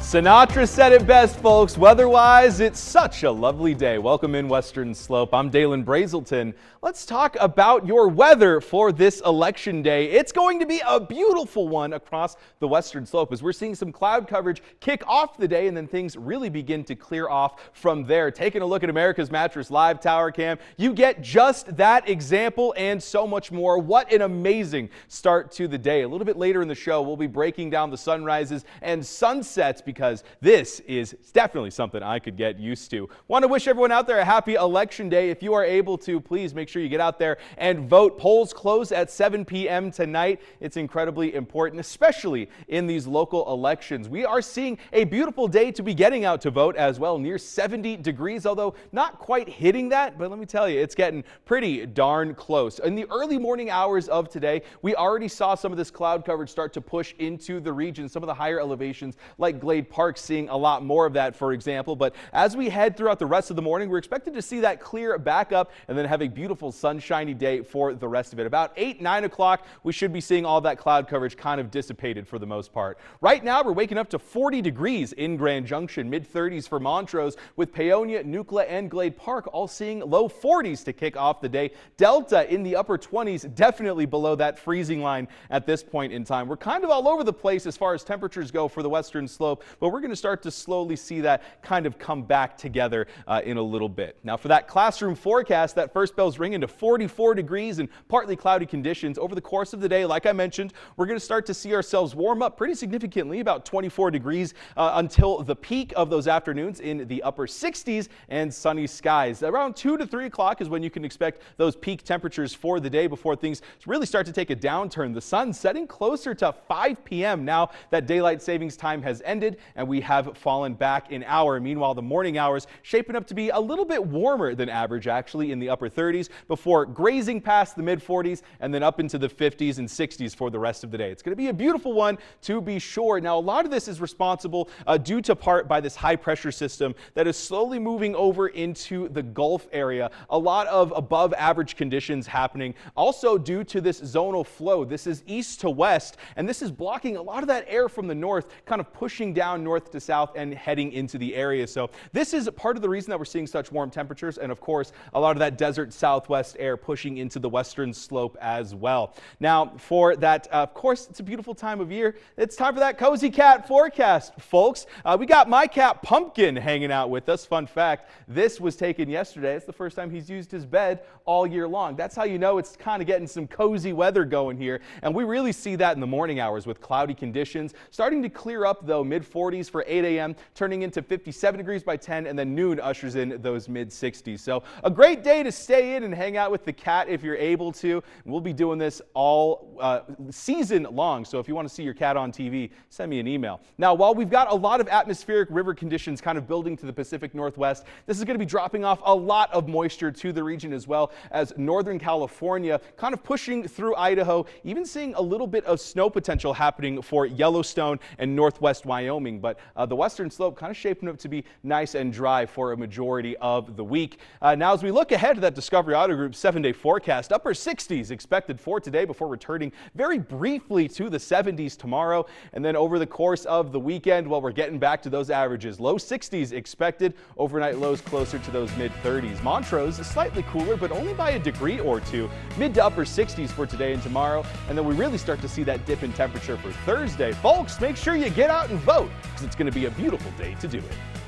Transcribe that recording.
Sinatra said it best, folks. Weather-wise, it's such a lovely day. Welcome in Western Slope. I'm Dalen Brazelton. Let's talk about your weather for this election day. It's going to be a beautiful one across the Western Slope as we're seeing some cloud coverage kick off the day and then things really begin to clear off from there. Taking a look at America's Mattress Live Tower Cam, you get just that example and so much more. What an amazing start to the day. A little bit later in the show, we'll be breaking down the sunrises and sunsets because this is definitely something I could get used to. Want to wish everyone out there a happy election day. If you are able to, please make sure you get out there and vote. Polls close at 7 p.m. tonight. It's incredibly important, especially in these local elections. We are seeing a beautiful day to be getting out to vote as well, near 70 degrees, although not quite hitting that, but let me tell you, it's getting pretty darn close. In the early morning hours of today, we already saw some of this cloud coverage start to push into the region, some of the higher elevations like Glade Park seeing a lot more of that, for example. But as we head throughout the rest of the morning, we're expected to see that clear back up and then have a beautiful sunshiny day for the rest of it. About 8, 9 o'clock, we should be seeing all that cloud coverage kind of dissipated for the most part. Right now, we're waking up to 40 degrees in Grand Junction, mid-30s for Montrose, with Paonia, Nucla, and Glade Park all seeing low 40s to kick off the day. Delta in the upper 20s, definitely below that freezing line at this point in time. We're kind of all over the place as far as temperatures go for the Western Slope, but we're going to start to slowly see that kind of come back together in a little bit. Now for that classroom forecast, that first bell's ringing to 44 degrees and partly cloudy conditions. Over the course of the day, like I mentioned, we're going to start to see ourselves warm up pretty significantly, about 24 degrees until the peak of those afternoons in the upper 60s and sunny skies. Around 2 to 3 o'clock is when you can expect those peak temperatures for the day before things really start to take a downturn. The sun setting closer to 5 p.m. now that daylight savings time has ended and we have fallen back an hour. Meanwhile, the morning hours shaping up to be a little bit warmer than average, actually, in the upper 30s before grazing past the mid 40s and then up into the 50s and 60s for the rest of the day. It's going to be a beautiful one to be sure. Now, a lot of this is responsible due to part by this high pressure system that is slowly moving over into the Gulf area. A lot of above average conditions happening also due to this zonal flow. This is east to west, and this is blocking a lot of that air from the north, kind of pushing down north to south and heading into the area. So this is part of the reason that we're seeing such warm temperatures, and of course a lot of that desert southwest air pushing into the Western Slope as well. Now for that, of course, it's a beautiful time of year. It's time for that cozy cat forecast, folks. We got my cat Pumpkin hanging out with us. Fun fact, this was taken yesterday. It's the first time he's used his bed all year long. That's how you know it's kind of getting some cozy weather going here, and we really see that in the morning hours with cloudy conditions starting to clear up, though. Mid 40s for 8 a.m. turning into 57 degrees by 10, and then noon ushers in those mid 60s. So a great day to stay in and hang out with the cat if you're able to. We'll be doing this all season long, so if you want to see your cat on TV, send me an email. Now, while we've got a lot of atmospheric river conditions kind of building to the Pacific Northwest, this is going to be dropping off a lot of moisture to the region as well as Northern California, kind of pushing through Idaho, even seeing a little bit of snow potential happening for Yellowstone and northwest Wyoming. But the Western Slope kind of shaping up to be nice and dry for a majority of the week. Now, as we look ahead to that Discovery Auto Group 7-day forecast, upper 60s expected for today before returning very briefly to the 70s tomorrow. And then over the course of the weekend, well, we're getting back to those averages. Low 60s expected, overnight lows closer to those mid 30s. Montrose is slightly cooler, but only by a degree or two. Mid to upper 60s for today and tomorrow. And then we really start to see that dip in temperature for Thursday. Folks, make sure you get out and vote because it's going to be a beautiful day to do it.